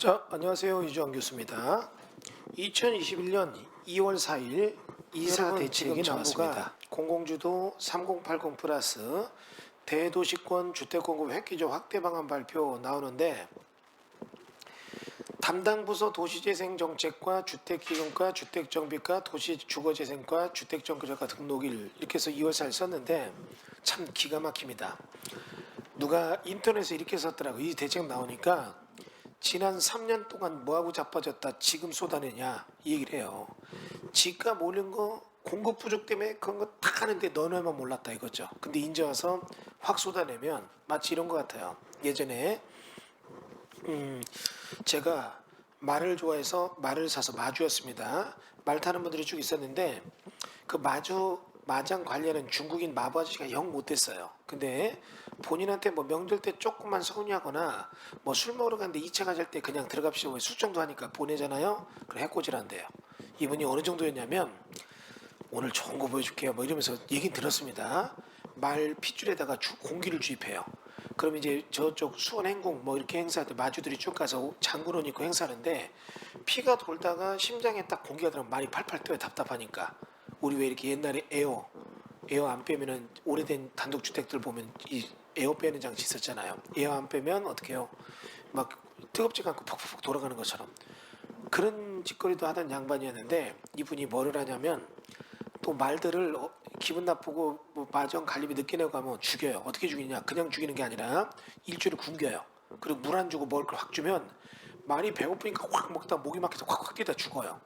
자, 안녕하세요. 이주환 교수입니다. 2021년 2월 4일 이사 대책이 나왔습니다. 공공주도 3080 플러스 대도시권 주택공급 획기적 확대 방안 발표 나오는데, 담당 부서 도시재생정책과 주택기금과 주택정비과 도시주거재생과 주택정비과 등록일 이렇게 해서 2월 4일 썼는데 참 기가 막힙니다. 누가 인터넷에 이렇게 썼더라고. 이 대책 나오니까 지난 3년 동안 뭐하고 자빠졌다 지금 쏟아내냐 이 얘기를 해요. 집값 올린 거 공급 부족 때문에 그런 거 다 하는데 너네만 몰랐다 이거죠. 근데 이제 와서 확 쏟아내면 마치 이런 것 같아요. 예전에 제가 말을 좋아해서 말을 사서 마주였습니다. 말 타는 분들이 쭉 있었는데 그 마장 관리하는 중국인 마부 아저씨가 영 못됐어요. 근데 본인한테 뭐 명절 때 조금만 서운해하거나 뭐 술 먹으러 갔는데 2차 가실 때 그냥 들어갑시오 술정도 하니까 보내잖아요. 그래 해코지란대요. 이분이 어느 정도였냐면 오늘 좋은 거 보여줄게요 뭐 이러면서 얘긴 들었습니다. 말 핏줄에다가 공기를 주입해요. 그럼 이제 저쪽 수원 행궁 뭐 이렇게 행사할 마주들이 쭉 가서 장군옷 입고 행사하는데 피가 돌다가 심장에 딱 공기가 들어가면 말이 팔팔 뛰어요. 답답하니까. 우리 왜 이렇게 옛날에 에어 안 빼면은 오래된 단독주택들 보면 이 에어 빼는 장치 있었잖아요. 에어 안 빼면 어떻게 해요? 막 뜨겁지가 않고 퍽퍽 돌아가는 것처럼 그런 짓거리도 하던 양반이었는데, 이분이 뭐를 하냐면 또 말들을 기분 나쁘고 뭐 마정 관리비 늦게 내고 가면 죽여요. 어떻게 죽이냐? 그냥 죽이는 게 아니라 일주일을 굶겨요. 그리고 물 안 주고 먹을 걸 확 주면 말이 배고프니까 확 먹다 목이 막혀서 확 뛰다 죽어요.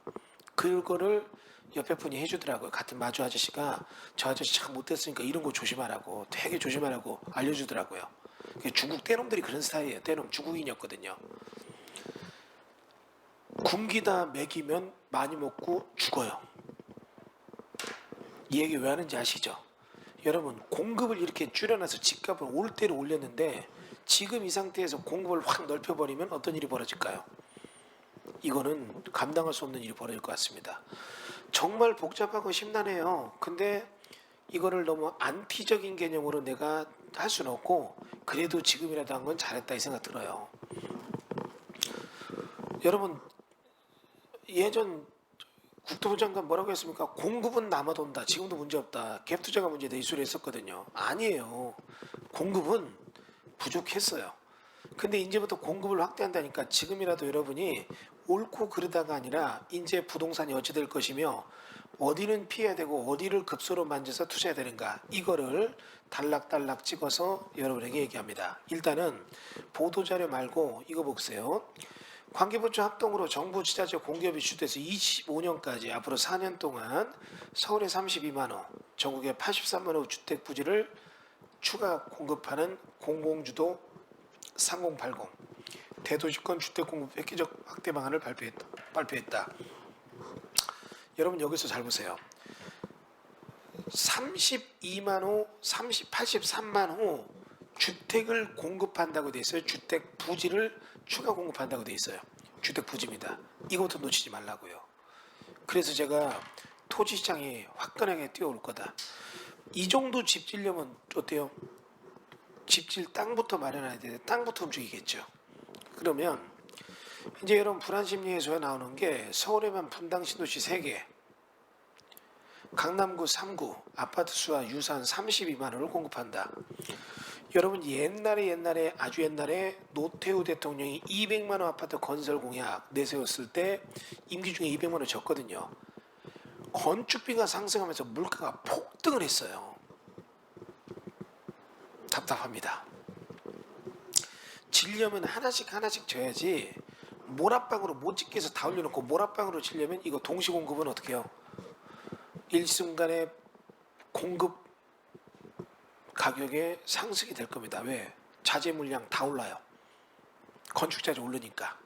그거를 옆에 분이 해주더라고요. 같은 마주 아저씨가 저 아저씨 참 못됐으니까 이런 거 조심하라고, 되게 조심하라고 알려주더라고요. 중국 떼놈들이 그런 스타일이에요. 떼놈 중국인이었거든요. 굶기다 먹이면 많이 먹고 죽어요. 이 얘기 왜 하는지 아시죠? 여러분, 공급을 이렇게 줄여놔서 집값을 올 대로 올렸는데 지금 이 상태에서 공급을 확 넓혀버리면 어떤 일이 벌어질까요? 이거는 감당할 수 없는 일이 벌어질 것 같습니다. 정말 복잡하고 심란해요. 근데 이거를 너무 안티적인 개념으로 내가 할 수는 없고, 그래도 지금이라도 한 건 잘했다 이 생각 들어요. 여러분, 예전 국토부 장관 뭐라고 했습니까? 공급은 남아돈다. 지금도 문제없다. 갭투자가 문제다. 이 소리 했었거든요. 아니에요. 공급은 부족했어요. 근데 이제부터 공급을 확대한다니까 지금이라도 여러분이 옳고 그르다가 아니라 이제 부동산이 어찌 될 것이며 어디는 피해야 되고 어디를 급소로 만져서 투자해야 되는가, 이거를 단락단락 찍어서 여러분에게 얘기합니다. 일단은 보도자료 말고 이거 보세요. 관계부처 합동으로 정부 지자체 공기업이 주도해서 25년까지 앞으로 4년 동안 서울에 32만 호, 전국에 83만 호 주택 부지를 추가 공급하는 공공주도 3080 대도시권 주택공급 획기적 확대 방안을 발표했다. 여러분 여기서 잘 보세요. 32만 호, 83만 호 주택을 공급한다고 돼 있어요. 주택 부지를 추가 공급한다고 돼 있어요. 주택 부지입니다. 이것부터 놓치지 말라고요. 그래서 제가 토지시장이 화끈하게 뛰어올 거다. 이 정도 집 지려면 어때요? 집질 땅부터 마련해야 돼. 땅부터 움직이겠죠. 그러면 이제 여러분 불안심리 해소에 나오는 게 서울에만 분당 신도시 3개, 강남구 3구 아파트 수와 유산 32만 호를 공급한다. 여러분 옛날에 아주 옛날에 노태우 대통령이 200만 호 아파트 건설 공약 내세웠을 때 임기 중에 200만 호 줬거든요. 건축비가 상승하면서 물가가 폭등을 했어요. 답답합니다. 지려면 하나씩 져야지 몰아빵으로 못 짓게 해서 다 올려놓고 몰아빵으로 지려면 이거 동시공급은 어떻게 해요? 일순간에 공급 가격에 상승이 될 겁니다. 왜? 자재 물량 다 올라요. 건축자재 오르니까.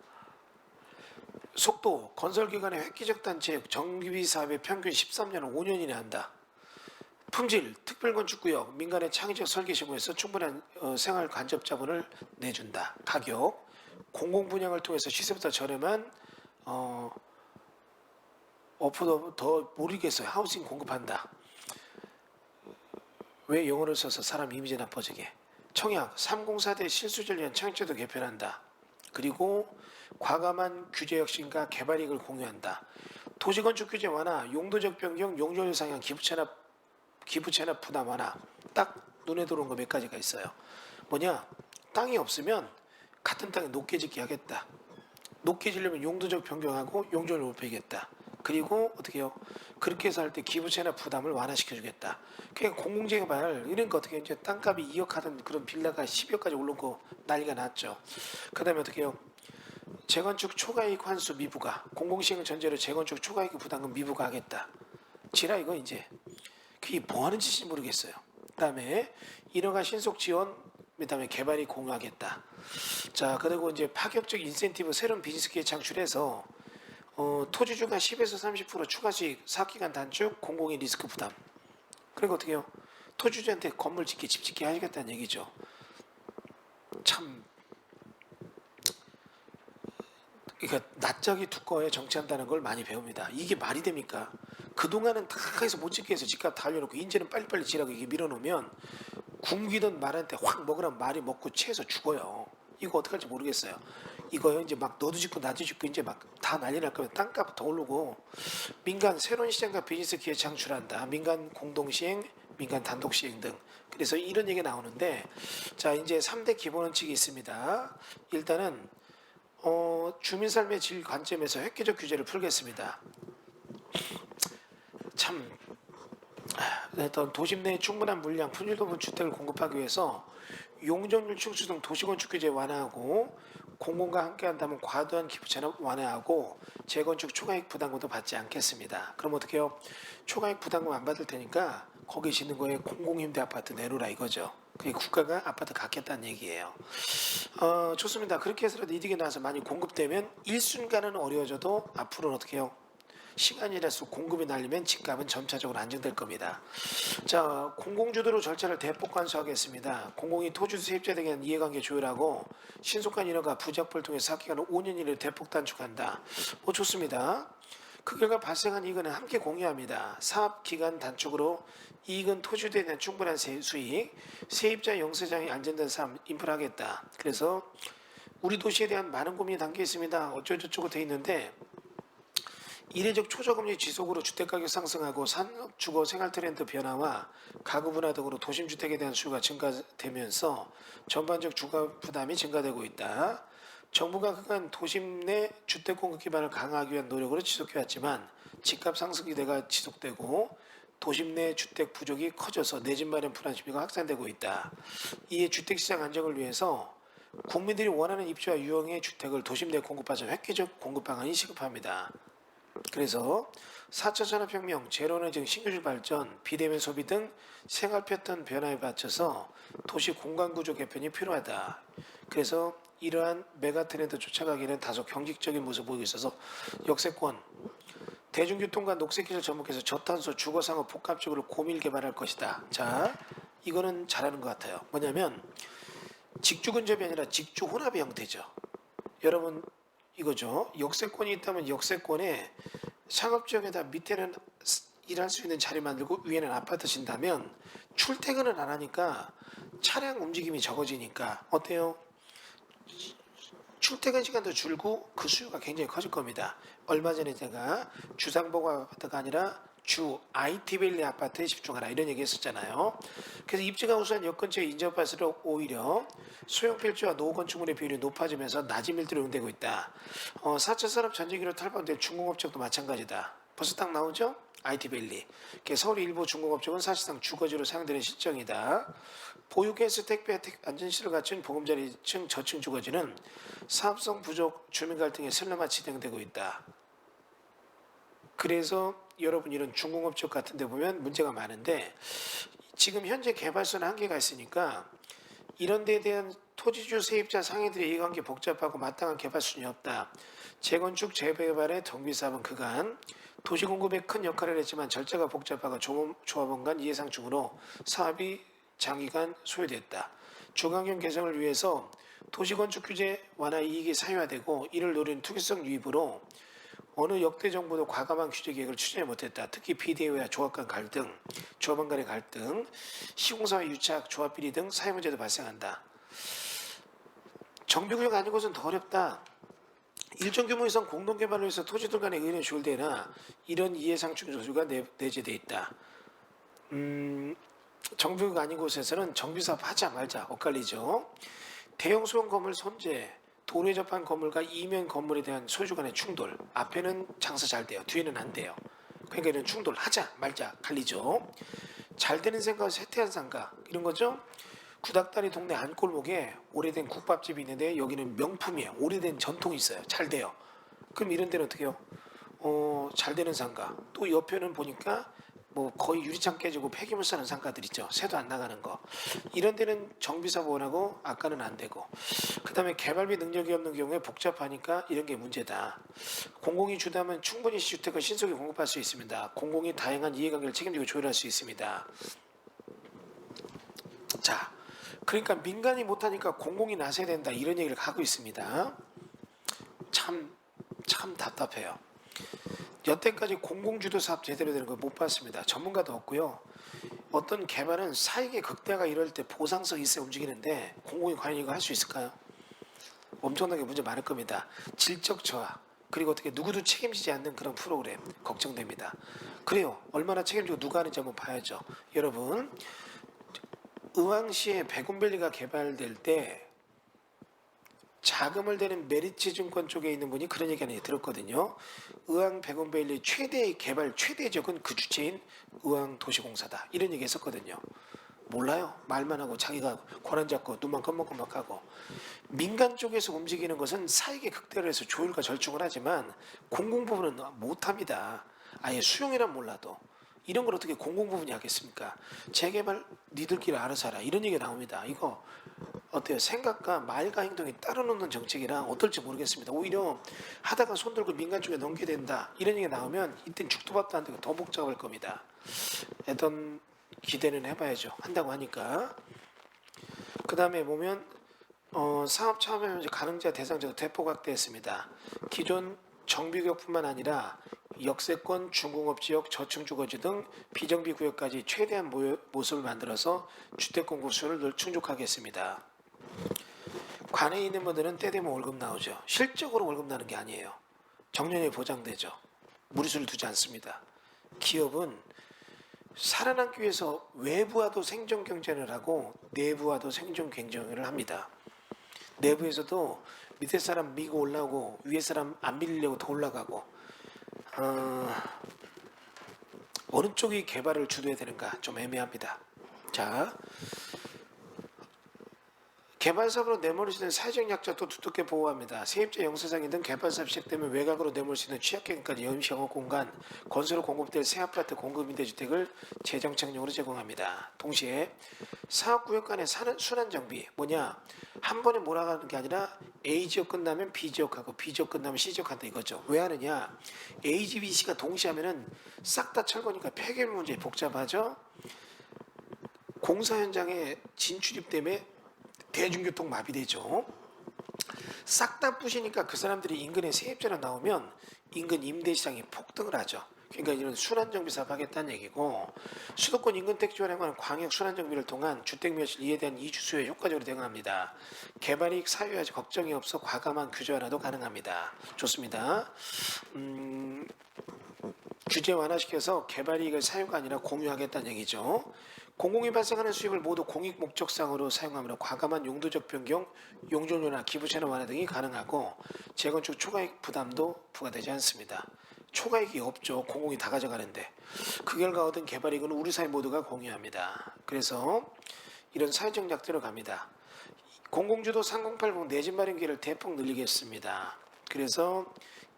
속도, 건설기관의 획기적 단체 정비 사업의 평균 13년을 5년이나 한다. 품질, 특별건축구역, 민간의 창의적 설계 시공에서 충분한 생활 간접 자본을 내준다. 가격, 공공분양을 통해서 시세보다 저렴한 오프도 더 모르겠어요. 하우싱 공급한다. 왜 영어를 써서 사람 이미지 나빠지게. 청약, 304대 실수전련 창조도 개편한다. 그리고 과감한 규제 혁신과 개발 이익을 공유한다. 도시건축 규제 완화, 용도적 변경, 용적률 상향, 기부 체납 부담 완화. 딱 눈에 들어온 거 몇 가지가 있어요. 뭐냐? 땅이 없으면 같은 땅에 높게 짓게 하겠다. 높게 지려면 용도적 변경하고 용적률을 높이겠다. 그리고 어떻게 해요? 그렇게 해서 할 때 기부채나 부담을 완화시켜 주겠다. 그러니까 공공재개발 이런 거 어떻게 이제 땅값이 2억 하던 그런 빌라가 10억까지 오르고 난리가 났죠. 그다음에 어떻게 해요? 재건축 초과이익 환수 미부과 공공시행 전제로 재건축 초과이익 부담금 미부과하겠다. 지라 이거 이제 그게 뭐 하는 짓인지 모르겠어요. 그다음에 인허가 신속 지원, 그다음에 개발이 공유하겠다. 자, 그리고 이제 파격적 인센티브 새로운 비즈니스 기회 창출해서 토지주가 10에서 30% 추가 수익, 사업기간 단축, 공공의 리스크 부담. 그리고 어떻게 해요? 토지주한테 건물 짓게, 집 짓게 하겠다는 얘기죠. 참, 그러니까 낯짝이 두꺼워야 정치한다는 걸 많이 배웁니다. 이게 말이 됩니까? 그동안은 다 해서 못 짓게 해서 집값 다 올려놓고 이제는 빨리빨리 지라고 이게 밀어놓으면 굶기던 말한테 확 먹으라면 말이 먹고 체해서 죽어요. 이거 어떡할지 모르겠어요. 이거요 이제 막 너도 짓고 나도 짓고 이제 막 다 난리 날 거면 땅값 더 오르고 민간 새로운 시장과 비즈니스 기회 창출한다. 민간 공동시행, 민간 단독시행 등. 그래서 이런 얘기 나오는데 자 이제 3대 기본 원칙이 있습니다. 일단은 주민 삶의 질 관점에서 획기적 규제를 풀겠습니다. 참 도심 내에 충분한 물량, 품질 높은 주택을 공급하기 위해서 용적률 축소 등 도시건축 규제 완화하고 공공과 함께한다면 과도한 기부 체납 완화하고 재건축 초과이익 부담금도 받지 않겠습니다. 그럼 어떻게 해요? 초과이익 부담금 안 받을 테니까 거기 짓는 거에 공공임대 아파트 내놓으라 이거죠. 그게 국가가 아파트 갖겠다는 얘기예요. 좋습니다. 그렇게 해서라도 이득이 나서 많이 공급되면 일순간은 어려워져도 앞으로는 어떻게 해요? 시간이 갈수록 공급이 날리면 집값은 점차적으로 안정될 겁니다. 자, 공공주도로 절차를 대폭 간소화하겠습니다. 공공이 토지주 세입자에 대한 이해관계 조율하고 신속한 인허가 부적법을 통해 사업기간을 5년 이내로 대폭 단축한다. 좋습니다. 그 결과 발생한 이익은 함께 공유합니다. 사업기간 단축으로 이익은 토지주에 대한 충분한 수익, 세입자 영세장이 안전된 삶 인프라하겠다. 그래서 우리 도시에 대한 많은 고민이 담겨 있습니다. 어쩌고저쩌고 돼 있는데 이례적 초저금리 지속으로 주택가격 상승하고 산업 주거 생활 트렌드 변화와 가구 분화 등으로 도심 주택에 대한 수요가 증가되면서 전반적 주거 부담이 증가되고 있다. 정부가 그간 도심 내 주택 공급 기반을 강화하기 위한 노력으로 지속해왔지만 집값 상승 기대가 지속되고 도심 내 주택 부족이 커져서 내 집 마련 불안 시비가 확산되고 있다. 이에 주택시장 안정을 위해서 국민들이 원하는 입지와 유형의 주택을 도심 내 공급하자 획기적 공급 방안이 시급합니다. 그래서 4차 산업혁명, 제로에너지 신규주 발전, 비대면 소비 등 생활 패턴 변화에 맞춰서 도시 공간구조 개편이 필요하다. 그래서 이러한 메가트렌드 쫓아가기는 다소 경직적인 모습을 보이고 있어서 역세권, 대중교통과 녹색기술 접목해서 저탄소 주거상업 복합적으로 고밀 개발할 것이다. 자, 이거는 잘하는 것 같아요. 뭐냐면 직주 근접이 아니라 직주 혼합의 형태죠. 여러분 이거죠. 역세권이 있다면 역세권에 상업지역에다 밑에는 일할 수 있는 자리 만들고 위에는 아파트 진다면 출퇴근을 안 하니까 차량 움직임이 적어지니까 어때요? 출퇴근 시간도 줄고 그 수요가 굉장히 커질 겁니다. 얼마 전에 제가 주상복합 아파트가 아니라 주 IT밸리 아파트에 집중하라 이런 얘기 했었잖아요. 그래서 입지가 우수한 여건지에 인접할수록 오히려 소형 필지와 노후 건축물의 비율이 높아지면서 낮은 밀도로 응되고 있다. 4차 산업 전쟁기로 탈바꿈될 중공업적도 마찬가지다. 벌써 딱 나오죠? IT밸리. 서울 일부 중공업적은 사실상 주거지로 사용되는 실정이다. 보육에서 택배 안전시설 갖춘 보금자리층 저층 주거지는 사업성 부족 주민 갈등에 슬럼화 진행되고 있다. 그래서 여러분 이런 중공업적 같은 데 보면 문제가 많은데 지금 현재 개발소는 한계가 있으니까 이런 데에 대한 토지주 세입자 상해들의 이해관계 복잡하고 마땅한 개발 수준이 없다. 재건축 재개발의 정비사업은 그간 도시공급에 큰 역할을 했지만 절차가 복잡하고 조합원 간 이해상충으로 사업이 장기간 소요됐다. 주거환경 개선을 위해서 도시건축 규제 완화 이익이 사유화되고 이를 노리는 투기성 유입으로 어느 역대 정부도 과감한 규제 계획을 추진하지 못했다. 특히 비대위와 조합 간 갈등, 조합원 간의 갈등, 시공사회 유착, 조합 비리 등 사회 문제도 발생한다. 정비구역 아닌 곳은 더 어렵다. 일정 규모 이상 공동개발을 위해서 토지들 간의 의견이 조율되나 이런 이해상충 조주가 내재돼 있다. 정비구역 아닌 곳에서는 정비사업 하자 말자 엇갈리죠. 대형 소형 건물 손재, 도로에 접한 건물과 이면 건물에 대한 소유주 간의 충돌. 앞에는 장사 잘 돼요. 뒤에는 안 돼요. 그러니까 이런 충돌 하자 말자 갈리죠. 잘 되는 생각은 세태한 상가 이런 거죠. 구닥다리 동네 안골목에 오래된 국밥집이 있는데 여기는 명품이에요. 오래된 전통이 있어요. 잘 돼요. 그럼 이런 데는 어떻게 해요? 잘 되는 상가. 또 옆에는 보니까 뭐 거의 유리창 깨지고 폐기물 싸는 상가들 있죠. 새도 안 나가는 거. 이런 데는 정비사업 원하고 아까는 안 되고. 그 다음에 개발비 능력이 없는 경우에 복잡하니까 이런 게 문제다. 공공이 주도하면 충분히 주택을 신속히 공급할 수 있습니다. 공공이 다양한 이해관계를 책임지고 조율할 수 있습니다. 자, 그러니까 민간이 못하니까 공공이 나서야 된다 이런 얘기를 하고 있습니다. 참 답답해요. 여태까지 공공주도 사업 제대로 되는 걸 못 봤습니다. 전문가도 없고요. 어떤 개발은 사익의 극대화가 이럴 때 보상성이 있어 움직이는데 공공이 과연 이거 할 수 있을까요? 엄청나게 문제 많을 겁니다. 질적 저하 그리고 어떻게 누구도 책임지지 않는 그런 프로그램 걱정됩니다. 그래요. 얼마나 책임지고 누가 하는지 한번 봐야죠. 여러분 의왕시에 백운밸리가 개발될 때 자금을 대는 메리츠 증권 쪽에 있는 분이 그런 얘기 하나 들었거든요. 의왕 백운밸리 최대의 개발 최대적은 그 주체인 의왕도시공사다. 이런 얘기 했었거든요. 몰라요. 말만 하고 자기가 권한 잡고 눈만 껌먹껌먹하고. 민간 쪽에서 움직이는 것은 사익의 극대화를 해서 조율과 절충을 하지만 공공부문은 못합니다. 아예 수용이란 몰라도. 이런 걸 어떻게 공공부문이 하겠습니까? 재개발 니들끼리 알아서 하라. 이런 얘기가 나옵니다. 이거 어때요? 생각과 말과 행동이 따로 놓는 정책이라 어떨지 모르겠습니다. 오히려 하다가 손들고 민간 쪽에 넘게 된다. 이런 얘기가 나오면 이땐 죽도 밥도 안 되고 더 복잡할 겁니다. 어떤 기대는 해봐야죠. 한다고 하니까. 그 다음에 보면 사업 참여 가능자 대상자가 대폭 확대했습니다. 기존 정비구역뿐만 아니라 역세권, 중공업지역, 저층주거지 등 비정비구역까지 최대한 모습을 만들어서 주택 공급 수요를 충족하게 했습니다. 관에 있는 분들은 때 되면 월급 나오죠. 실적으로 월급 나는 게 아니에요. 정년이 보장되죠. 무리수를 두지 않습니다. 기업은 살아남기 위해서 외부와도 생존 경쟁을 하고 내부와도 생존 경쟁을 합니다. 내부에서도 밑에 사람 밀고 올라오고 위에 사람 안 밀리려고 더 올라가고 어느 쪽이 개발을 주도해야 되는가 좀 애매합니다. 자, 개발사업으로 내몰릴 수 있는 사회적 약자도 두텁게 보호합니다. 세입자 영세상인 등 개발사업 시작되면 외곽으로 내몰릴 수 있는 취약계층까지 임시 영업공간, 건설로 공급될 새 아파트 공급임대주택을 재정착용으로 제공합니다. 동시에 사업구역 간의 순환정비 뭐냐 한 번에 몰아가는 게 아니라 A지역 끝나면 B지역하고 B지역 끝나면 C지역한다 이거죠. 왜 하느냐 A, B, C가 동시에 하면은 싹 다 철거니까 폐기물 문제 복잡하죠. 공사 현장에 진출입 때문에 대중교통 마비되죠. 싹 다 부시니까 그 사람들이 인근에 세입자로 나오면 인근 임대시장이 폭등을 하죠. 그러니까 이런 순환정비 사업 하겠다는 얘기고 수도권 인근택 지원에 관한 광역 순환정비를 통한 주택매실 이에 대한 이주 수요에 효과적으로 대응합니다. 개발이익 사유화지 걱정이 없어 과감한 규제 완화도 가능합니다. 좋습니다. 규제 완화시켜서 개발이익을 사유가 아니라 공유하겠다는 얘기죠. 공공이 발생하는 수입을 모두 공익 목적상으로 사용하므로 과감한 용도적 변경, 용적률이나 기부채널 완화 등이 가능하고 재건축 초과이익 부담도 부과되지 않습니다. 초과이익이 없죠. 공공이 다 가져가는데. 그 결과 얻은 개발이익은 우리 사회 모두가 공유합니다. 그래서 이런 사회적 약들을 갑니다. 공공주도 3080 내집 마련 기회를 대폭 늘리겠습니다. 그래서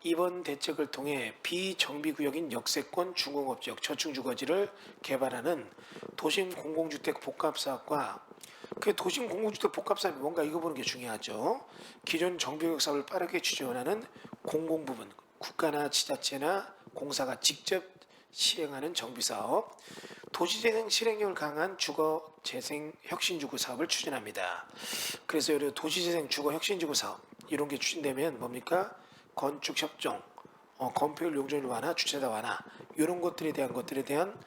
이번 대책을 통해 비정비구역인 역세권, 중공업지역, 저층주거지를 개발하는 도심 공공주택 복합사업과 그 도심 공공주택 복합사업이 뭔가 이거 보는 게 중요하죠. 기존 정비구역 사업을 빠르게 추진하는 공공부문, 국가나 지자체나 공사가 직접 시행하는 정비사업, 도시재생 실행력을 강한 주거재생 혁신주거 사업을 추진합니다. 그래서 여기 도시재생 주거 혁신주거 사업 이런 게 추진되면 뭡니까? 건축 협정, 건폐율 용적률 완화, 주차자 완화 이런 것들에 대한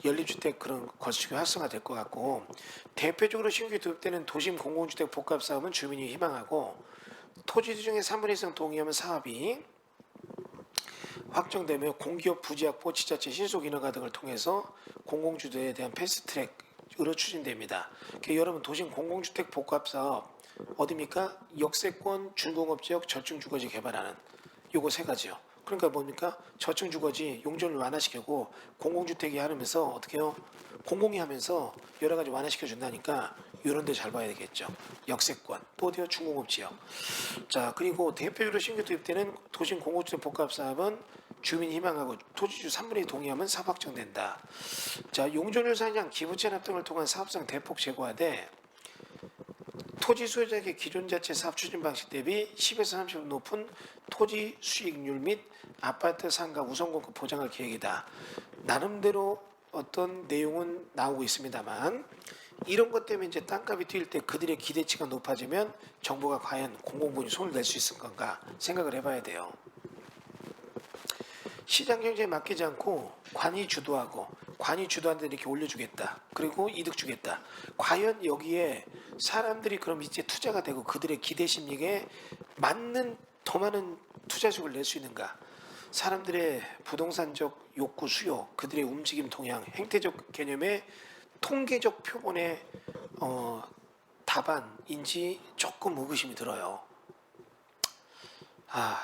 연립주택 그런 건축이 활성화될 것 같고, 대표적으로 신규 도입되는 도심 공공주택 복합사업은 주민이 희망하고, 토지 중에 3분의 1 이상 동의하면 사업이 확정되며 공기업 부지 확보, 지자체 신속 인허가 등을 통해서 공공주도에 대한 패스트트랙으로 추진됩니다. 여러분, 도심 공공주택 복합사업 어디입니까? 역세권, 준공업지역, 저층주거지 개발하는 요거 세 가지요. 그러니까 뭡니까? 저층주거지 용적률 완화시키고 공공주택이 하면서 어떻게 해요? 공공이 하면서 여러 가지 완화시켜 준다니까 이런 데 잘 봐야 되겠죠. 역세권, 또 어디요? 중공업지역. 자, 그리고 대표적으로 신규 도입되는 도심 공공주택 복합사업은 주민 희망하고 토지주 3분의 2 동의하면 사업 확정된다. 자, 용적률 상향, 기부채 납 등을 통한 사업성 대폭 제고하되 토지 소유자에게 기존 자체 사업 추진 방식 대비 10에서 30% 높은 토지 수익률 및 아파트 상가 우선 공급 보장할 계획이다. 나름대로 어떤 내용은 나오고 있습니다만, 이런 것 때문에 이제 땅값이 뛸 때 그들의 기대치가 높아지면 정부가 과연 공공분이 손을 낼 수 있을 건가 생각을 해봐야 돼요. 시장 경제에 맡기지 않고 관이 주도하고 관이 주도한 데 이렇게 올려주겠다. 그리고 이득 주겠다. 과연 여기에 사람들이 그럼 이제 투자가 되고 그들의 기대 심리에 맞는 더 많은 투자수를 낼 수 있는가? 사람들의 부동산적 욕구 수요, 그들의 움직임 동향, 행태적 개념의 통계적 표본의 답안인지 조금 의구심이 들어요.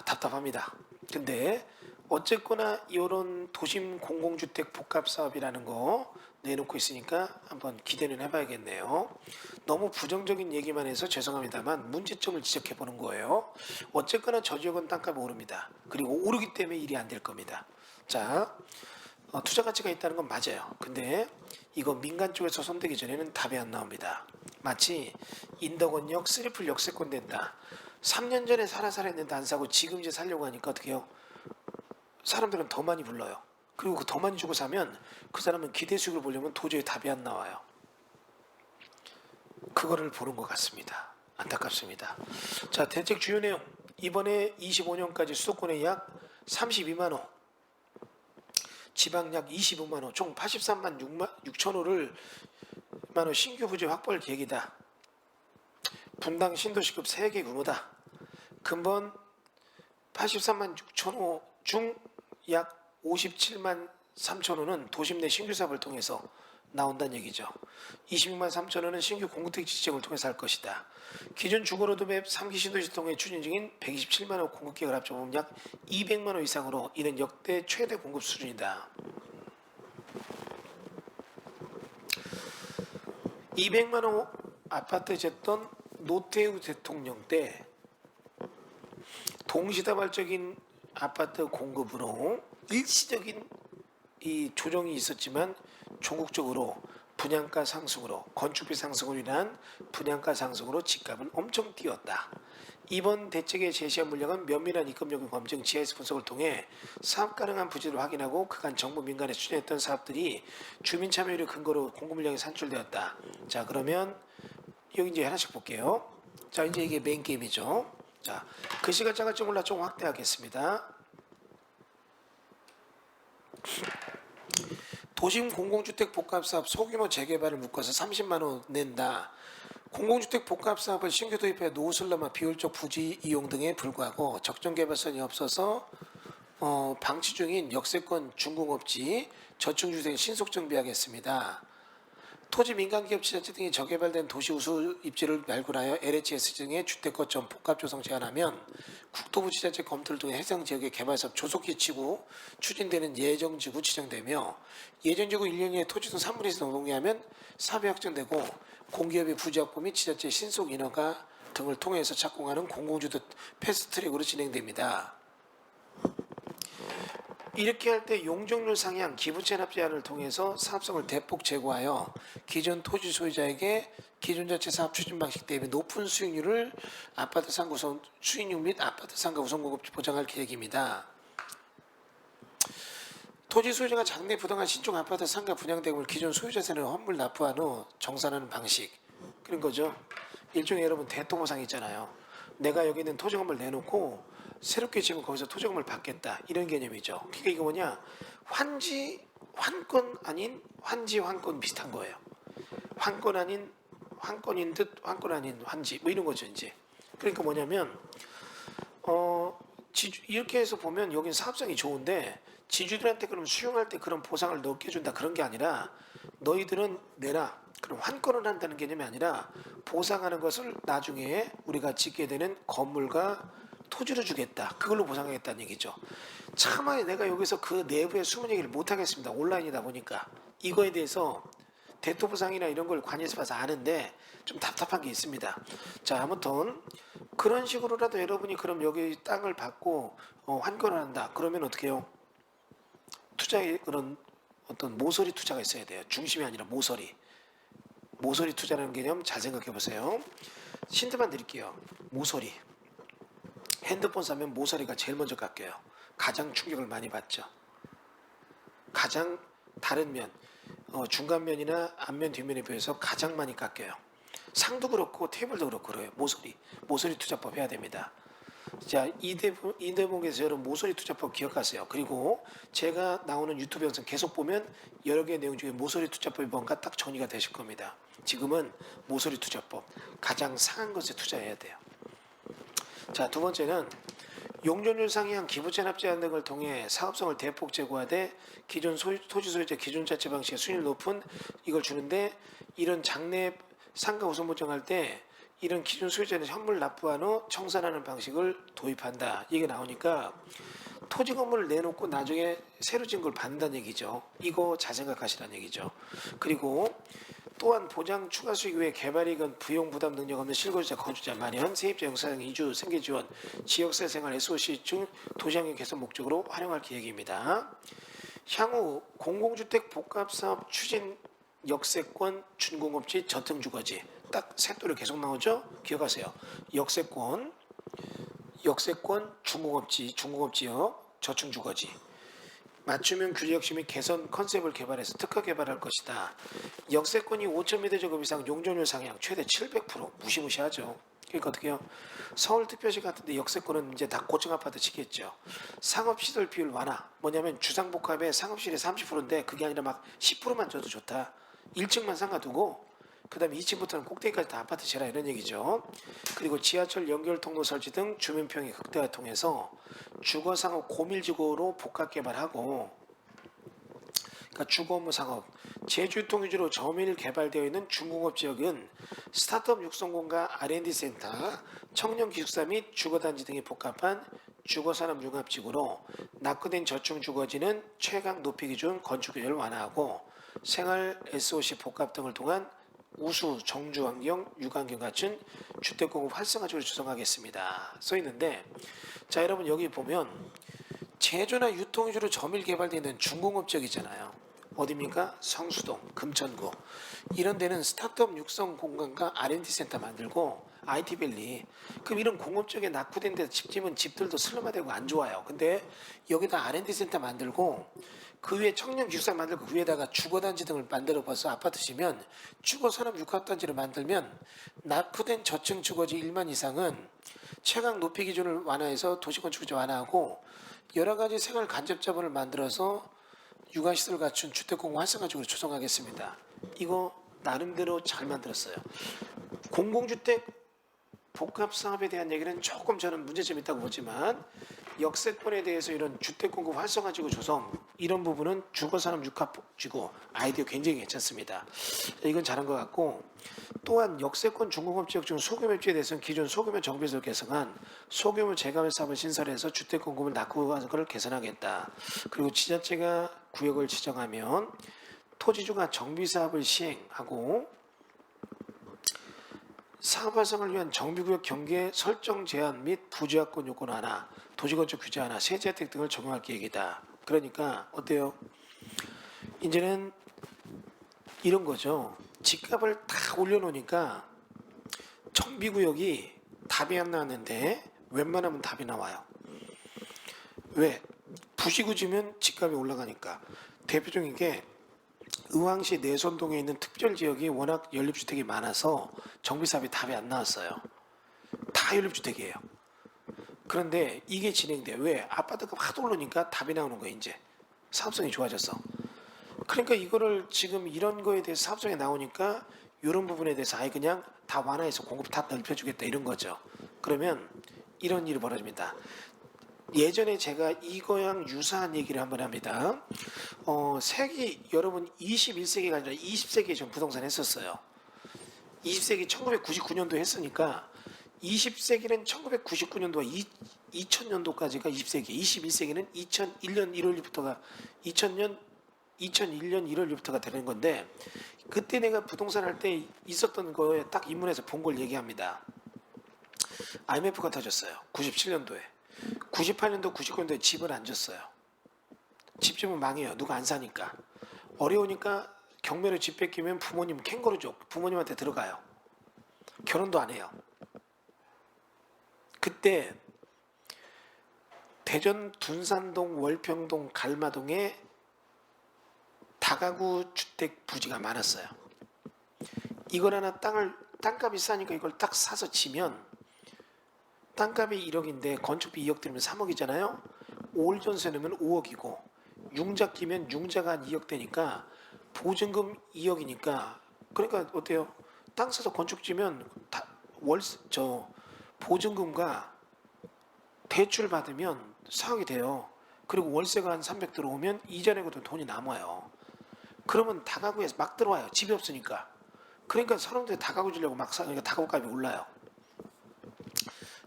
답답합니다. 근데 어쨌거나 이런 도심 공공주택 복합사업이라는 거 내놓고 있으니까 한번 기대는 해봐야겠네요. 너무 부정적인 얘기만 해서 죄송합니다만 문제점을 지적해 보는 거예요. 어쨌거나 저 지역은 땅값이 오릅니다. 그리고 오르기 때문에 일이 안 될 겁니다. 자, 투자 가치가 있다는 건 맞아요. 근데 이거 민간 쪽에서 손대기 전에는 답이 안 나옵니다. 마치 인덕원역 쓰리풀 역세권 된다. 3년 전에 사라 했는데 안 사고 지금 이제 살려고 하니까 어떻게 해요? 사람들은 더 많이 불러요. 그리고 그 더 많이 주고 사면 그 사람은 기대 수익을 보려면 도저히 답이 안 나와요. 그거를 보는 것 같습니다. 안타깝습니다. 자, 대책 주요 내용. 이번에 25년까지 수도권에 약 32만 호, 지방 약 25만 호, 총 83만 6천 호를 만호 신규 부지 확보할 계획이다. 분당 신도시급 3개 규모다. 근본 83만 6천 호 중 약 57만 3천 호는 도심 내 신규 사업을 통해서 나온다는 얘기죠. 26만 3천 호는 신규 공급택 지정을 통해서 할 것이다. 기존 주거로드맵 3기 신도시 통해 추진 중인 127만 호 공급 계획을 합쳐보면 약 200만 호 이상으로 이는 역대 최대 공급 수준이다. 200만 호 아파트 짓던 노태우 대통령 때 동시다발적인 아파트 공급으로 일시적인 이 조정이 있었지만 종국적으로 분양가 상승으로 건축비 상승으로 인한 분양가 상승으로 집값은 엄청 뛰었다. 이번 대책에 제시한 물량은 면밀한 입금요금 검증, GIS 분석을 통해 사업 가능한 부지를 확인하고 그간 정부 민간에 추진했던 사업들이 주민 참여율을 근거로 공급 물량이 산출되었다. 자, 그러면 여기 이제 하나씩 볼게요. 자, 이제 이게 메인 게임이죠. 자, 글씨가 작을지 몰라 좀 확대하겠습니다. 도심 공공주택 복합사업 소규모 재개발을 묶어서 30만 원 낸다. 공공주택 복합사업을 신규 도입해 노후슬럼화 비효율적 부지 이용 등에 불구하고 적정 개발선이 없어서 방치 중인 역세권 중공업지 저층주택 신속 정비하겠습니다. 토지 민간기업 지자체 등이 저개발된 도시 우수 입지를 발굴하여 LHS 등의 주택 거점 복합 조성 제한하면 국토부 지자체 검토를 통해 해당 지역의 개발사업 조속히 치고 추진되는 예정지구 지정되며 예정지구 1년 이내 토지 등 3분의 1 이상 동의하면 사업이 확정되고 공기업의 부지 확보 및 지자체 신속 인허가 등을 통해서 착공하는 공공주택 패스트트랙으로 진행됩니다. 이렇게 할 때 용적률 상향, 기부채 납 제한을 통해서 사업성을 대폭 제고하여 기존 토지 소유자에게 기존 자체 사업 추진 방식 대비 높은 수익률을 아파트 상가 우선 수익률 및 아파트 상가 우선 공급 보장할 계획입니다. 토지 소유자가 장래 부당한 신축 아파트 상가 분양 대금을 기존 소유자세는 환불 납부한 후 정산하는 방식. 그런 거죠. 일종의 여러분 대통호상 있잖아요. 내가 여기 있는 토지건물 내놓고 새롭게 지으면 거기서 토지건물 받겠다. 이런 개념이죠. 그러니까 이거 뭐냐. 환지 환권 아닌 환지 환권 비슷한 거예요. 환권 아닌 환권인 듯 환권 아닌 환지 뭐 이런 거죠 이제. 그러니까 뭐냐면 이렇게 해서 보면 여긴 사업성이 좋은데 지주들한테 그럼 수용할 때 그런 보상을 넣게 준다 그런 게 아니라 너희들은 내라. 그럼 환권을 한다는 개념이 아니라 보상하는 것을 나중에 우리가 짓게 되는 건물과 토지를 주겠다. 그걸로 보상하겠다는 얘기죠. 차마 내가 여기서 그 내부의 숨은 얘기를 못 하겠습니다. 온라인이다 보니까 이거에 대해서 대토부상이나 이런 걸 관여해서 봐서 아는데 좀 답답한 게 있습니다. 자, 아무튼 그런 식으로라도 여러분이 그럼 여기 땅을 받고 환권을 한다. 그러면 어떻게 해요? 투자에 그런 어떤 모서리 투자가 있어야 돼요. 중심이 아니라 모서리. 모서리 투자라는 개념 잘 생각해 보세요. 힌트만 드릴게요. 모서리. 핸드폰 사면 모서리가 제일 먼저 깎여요. 가장 충격을 많이 받죠. 가장 다른 면, 중간면이나 앞면, 뒷면에 비해서 가장 많이 깎여요. 상도 그렇고 테이블도 그렇고 그래요. 모서리 투자법 해야 됩니다. 자, 이대목에서 여러분 모서리 투자법 기억하세요. 그리고 제가 나오는 유튜브 영상 계속 보면 여러 개의 내용 중에 모서리 투자법이 뭔가 딱 정리가 되실 겁니다. 지금은 모서리 투자법, 가장 상한 것에 투자해야 돼요. 자, 두 번째는 용적률 상향, 기부채 납치 제한 등을 통해 사업성을 대폭 제고하되 기존 토지 소유자 기존 자체 방식의 수익률 높은 이걸 주는데 이런 장래 상가 우선 보장할 때 이런 기존 소유자는 현물 납부한 후 청산하는 방식을 도입한다. 이게 나오니까 토지 건물을 내놓고 나중에 새로 지은 걸 받는다는 얘기죠. 이거 잘 생각하시라는 얘기죠. 그리고 또한 보장 추가 수익 외에 개발이익은 부용 부담 능력 없는 실거주자, 거주자, 마련, 세입자, 영사장, 이주, 생계 지원, 지역사 생활, SOC 중 도시환경 개선 목적으로 활용할 계획입니다. 향후 공공주택 복합사업 추진 역세권, 준공업지, 저층주거지 딱 셋도를 계속 나오죠. 기억하세요. 역세권, 준공업지, 중공업지역, 저층주거지. 맞춤형 규제 혁신 및 개선 컨셉을 개발해서 특화 개발할 것이다. 역세권이 5,000m 제곱 이상 용적률 상향 최대 700% 무시무시하죠. 그러니까 어떻게 해요? 서울특별시 같은데 역세권은 이제 다 고층 아파트 짓겠죠. 상업시설 비율 완화. 뭐냐면 주상복합의 상업실이 30%인데 그게 아니라 막 10%만 줘도 좋다. 1층만 상가두고 그 다음에 2층부터는 꼭대기까지 다 아파트 지라 이런 얘기죠. 그리고 지하철 연결 통로 설치 등 주민평의 극대화 통해서 주거상업 고밀지구로 복합개발하고 그러니까 주거업무 상업, 제주통 위주로 저밀 개발되어 있는 중공업 지역은 스타트업 육성공과 R&D 센터, 청년 기숙사 및 주거단지 등이 복합한 주거산업 융합지구로 낙후된 저층 주거지는 최강 높이 기준 건축 규제를 완화하고 생활 SOC 복합 등을 통한 우수 정주환경, 유관경 갖춘 주택공급 활성화적으로 조성하겠습니다. 써 있는데, 자 여러분 여기 보면 제조나 유통 위주로 저밀 개발되어 있는 중공업 지역 있잖아요. 어디입니까? 성수동, 금천구 이런 데는 스타트업 육성 공간과 R&D 센터 만들고 IT밸리. 그럼 이런 공업 지역에 낙후된 데서 집 지으면 집들도 슬럼화되고 안 좋아요. 근데 여기다 R&D 센터 만들고 그 위에 청년 기숙사 만들고 그 위에다가 주거단지 등을 만들어 봐서 아파트 지면 주거산업 육합단지를 만들면 낙후된 저층 주거지 1만 이상은 최강 높이 기준을 완화해서 도시건축규제 완화하고 여러 가지 생활 간접 자본을 만들어서 육아시설 갖춘 주택공급 활성화적으로 조성하겠습니다. 이거 나름대로 잘 만들었어요. 공공주택 복합사업에 대한 얘기는 조금 저는 문제점이 있다고 보지만 역세권에 대해서 이런 주택공급 활성화지구 조성 이런 부분은 주거산업 육합지구 아이디어 굉장히 괜찮습니다. 이건 잘한 것 같고 또한 역세권 중공업지역 중 소규모입지에 대해서는 기존 소규모 정비를 개선한 소규모 재가매 사업을 신설해서 주택공급을 낙후하는 것을 개선하겠다. 그리고 지자체가 구역을 지정하면 토지주가 정비사업을 시행하고 사업 활성화를 위한 정비구역 경계 설정 제한 및 부지하권 요건 완화, 도시건축 규제 완화, 세제 혜택 등을 적용할 계획이다. 그러니까 어때요? 이제는 이런 거죠. 집값을 다 올려놓으니까 정비구역이 답이 안 나왔는데 웬만하면 답이 나와요. 왜? 부지구지면 집값이 올라가니까. 대표적인 게 의왕시 내선동에 있는 특별지역이 워낙 연립주택이 많아서 정비사업이 답이 안 나왔어요. 다 연립주택이에요. 그런데 이게 진행돼. 왜? 아파트가 하도 오르니까 답이 나오는 거예요. 이제 사업성이 좋아져서. 그러니까 이거를 지금 이런 거에 대해서 사업성에 나오니까 이런 부분에 대해서 아예 그냥 다 완화해서 공급 다 넓혀주겠다 이런 거죠. 그러면 이런 일이 벌어집니다. 예전에 제가 이거랑 유사한 얘기를 한번 합니다. 세기 여러분 21세기가 아니라 20세기에 전 부동산 했었어요. 20세기 1999년도 했으니까 20세기는 1999년도와 2000년도까지가 20세기, 21세기는 2001년 1월부터가 2001년 1월부터가 되는 건데 그때 내가 부동산 할 때 있었던 거에 딱 입문해서 본 걸 얘기합니다. IMF가 터졌어요. 97년도에. 98년도, 99년도에 집을 안 줬어요. 집 주면 망해요. 누가 안 사니까. 어려우니까 경매로 집 뺏기면 부모님 캥거루족 부모님한테 들어가요. 결혼도 안 해요. 그때 대전 둔산동, 월평동, 갈마동에 다가구 주택 부지가 많았어요. 이걸 하나 땅값이 싸니까 이걸 딱 사서 치면 땅값이 1억인데 건축비 2억 들으면 3억이잖아요. 5월 전세 내면 5억이고 융자 끼면 융자가 한 2억 되니까 보증금 2억이니까 그러니까 어때요? 땅 사서 건축 지면 보증금과 대출 받으면 4억이 돼요. 그리고 월세가 한 300 들어오면 이자 내고도 돈이 남아요. 그러면 다가구에 막 들어와요. 집이 없으니까. 그러니까 사람들이 다가구 주려고 막 사니까 다가구값이 올라요.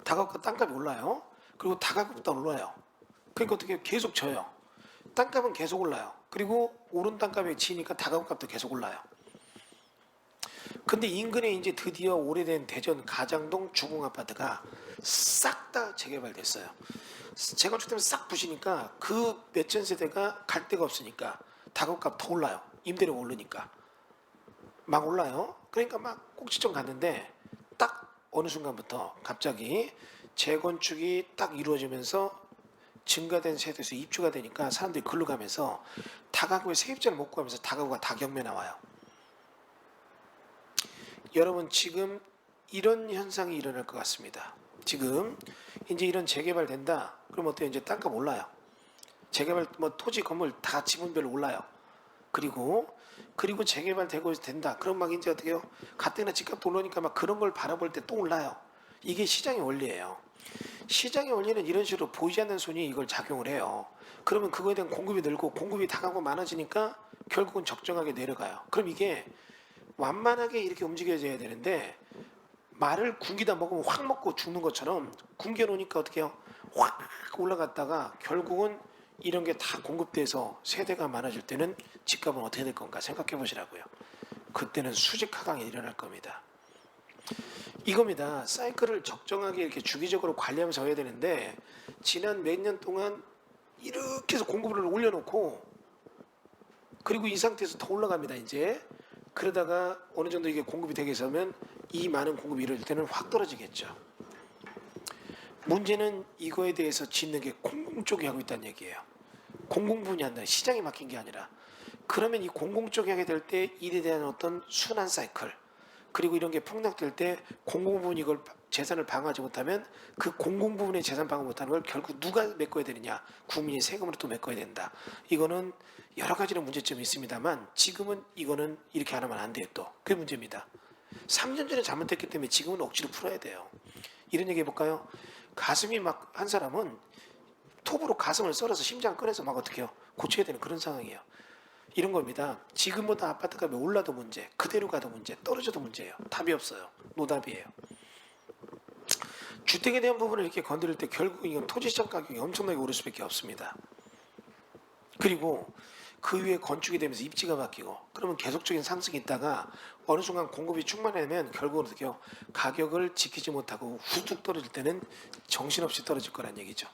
다가구 땅값이 올라요. 그리고 다가구부터 올라요. 그러니까 어떻게 계속 져요. 땅값은 계속 올라요. 그리고 오른 땅값에 지니까 다가구값도 계속 올라요. 근데 인근에 이제 드디어 오래된 대전 가장동 주공아파트가 싹 다 재개발됐어요. 재건축 때문에 싹 부시니까 그 몇천 세대가 갈 데가 없으니까 다가구값 더 올라요. 임대료가 오르니까 막 올라요. 그러니까 막 꼭지점 갔는데 딱 어느 순간부터 갑자기 재건축이 딱 이루어지면서 증가된 세대에서 입주가 되니까 사람들이 글로 가면서 다가구에 세입자를 못 구하면서 다가구가 다 경매 나와요. 여러분 지금 이런 현상이 일어날 것 같습니다. 지금 이제 이런 재개발 된다. 그럼 어때요? 이제 땅값 올라요. 재개발 토지 건물 다 지분별로 올라요. 그리고 재개발 되고 된다. 그럼 막 이제 어떻게 해요? 가뜩이나 집값도 올라오니까 막 그런 걸 바라볼 때 또 올라요. 이게 시장의 원리예요. 시장의 원리는 이런 식으로 보이지 않는 손이 이걸 작용을 해요. 그러면 그거에 대한 공급이 늘고 공급이 다가고 많아지니까 결국은 적정하게 내려가요. 그럼 이게 완만하게 이렇게 움직여져야 되는데 말을 굶기다 먹으면 확 먹고 죽는 것처럼 굶겨 놓으니까 어떻게 해요? 확 올라갔다가 결국은 이런 게 다 공급돼서 세대가 많아질 때는 집값은 어떻게 될 건가 생각해 보시라고요. 그때는 수직 하강이 일어날 겁니다. 이겁니다. 사이클을 적정하게 이렇게 주기적으로 관리하면서 해야 되는데 지난 몇 년 동안 이렇게 해서 공급을 올려놓고 그리고 이 상태에서 더 올라갑니다. 이제 그러다가 어느 정도 이게 공급이 되게 되면 이 많은 공급이 이루어질 때는 확 떨어지겠죠. 문제는 이거에 대해서 짓는 게 공공 쪽이 하고 있다는 얘기예요. 공공분이 한다. 시장이 막힌 게 아니라. 그러면 이 공공 쪽이 하게 될 때 일에 대한 어떤 순환 사이클 그리고 이런 게 폭락될 때 공공부분이 이걸 재산을 방어하지 못하면 그 공공부분의 재산 방어 못하는 걸 결국 누가 메꿔야 되느냐. 국민이 세금으로 또 메꿔야 된다. 이거는 여러 가지로 문제점이 있습니다만 지금은 이거는 이렇게 안 하면 안 돼요 또. 그게 문제입니다. 3년 전에 잘못했기 때문에 지금은 억지로 풀어야 돼요. 이런 얘기 해볼까요? 가슴이 막 한 사람은 톱으로 가슴을 썰어서 심장을 꺼내서 막 어떻게 해요? 고쳐야 되는 그런 상황이에요. 이런 겁니다. 지금보다 아파트 값이 올라도 문제, 그대로 가도 문제, 떨어져도 문제예요. 답이 없어요. 노답이에요. 주택에 대한 부분을 이렇게 건드릴 때 결국 이건 토지시장 가격이 엄청나게 오를 수밖에 없습니다. 그리고 그 위에 건축이 되면서 입지가 바뀌고 그러면 계속적인 상승이 있다가 어느 순간 공급이 충만하면 결국은 어떻게 해요? 가격을 지키지 못하고 후둑 떨어질 때는 정신없이 떨어질 거란 얘기죠.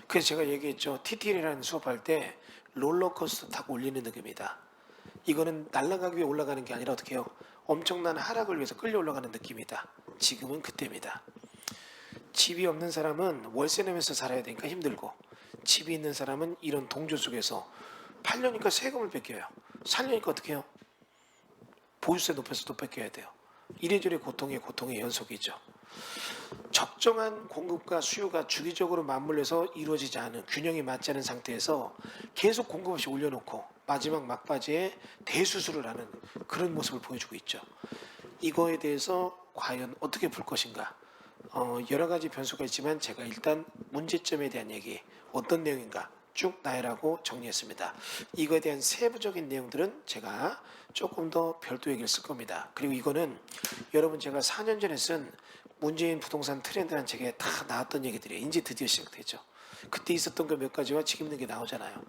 그래서 제가 얘기했죠. TTL이라는 수업할 때 롤러코스터 타고 올리는 느낌이다. 이거는 날아가기 위해 올라가는 게 아니라 어떻게 해요? 엄청난 하락을 위해서 끌려 올라가는 느낌이다. 지금은 그때입니다. 집이 없는 사람은 월세 내면서 살아야 되니까 힘들고 집이 있는 사람은 이런 동조 속에서 팔려니까 세금을 뺏겨요. 살려니까 어떻게 해요? 보유세 높여서 또 뺏겨야 돼요. 이래저래 고통의 연속이죠. 적정한 공급과 수요가 주기적으로 맞물려서 이루어지지 않은 균형이 맞지 않은 상태에서 계속 공급 없이 올려놓고 마지막 막바지에 대수술을 하는 그런 모습을 보여주고 있죠. 이거에 대해서 과연 어떻게 풀 것인가? 여러 가지 변수가 있지만 제가 일단 문제점에 대한 얘기 어떤 내용인가 쭉 나열하고 정리했습니다. 이거에 대한 세부적인 내용들은 제가 조금 더 별도 얘기를 쓸 겁니다. 그리고 이거는 여러분 제가 4년 전에 쓴 문재인 부동산 트렌드라는 책에 다 나왔던 얘기들이에요. 이제 드디어 시작되죠. 그때 있었던 그 몇 가지와 지금 있는 게 나오잖아요.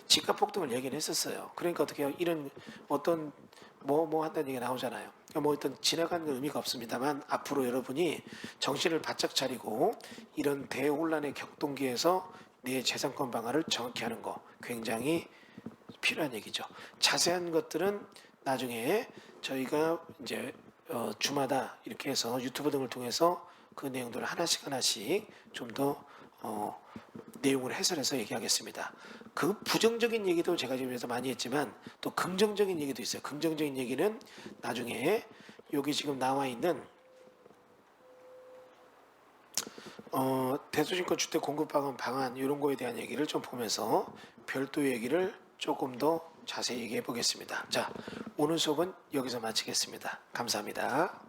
집값 폭등을 얘기는 했었어요. 그러니까 어떻게 해요? 이런 어떤 뭐 한다는 얘기가 나오잖아요. 그러니까 뭐 일단 지나가는 건 의미가 없습니다만 앞으로 여러분이 정신을 바짝 차리고 이런 대혼란의 격동기에서 내 재산권 방어를 정확히 하는 거 굉장히 필요한 얘기죠. 자세한 것들은 나중에 저희가 이제 주마다 이렇게 해서 유튜브 등을 통해서 그 내용들을 하나씩 좀 더 내용을 해설해서 얘기하겠습니다. 그 부정적인 얘기도 제가 지금에서 많이 했지만 또 긍정적인 얘기도 있어요. 긍정적인 얘기는 나중에 여기 지금 나와 있는 대소신권 주택 공급 방안 이런 거에 대한 얘기를 좀 보면서 별도 얘기를 조금 더 자세히 얘기해 보겠습니다. 자, 오늘 수업은 여기서 마치겠습니다. 감사합니다.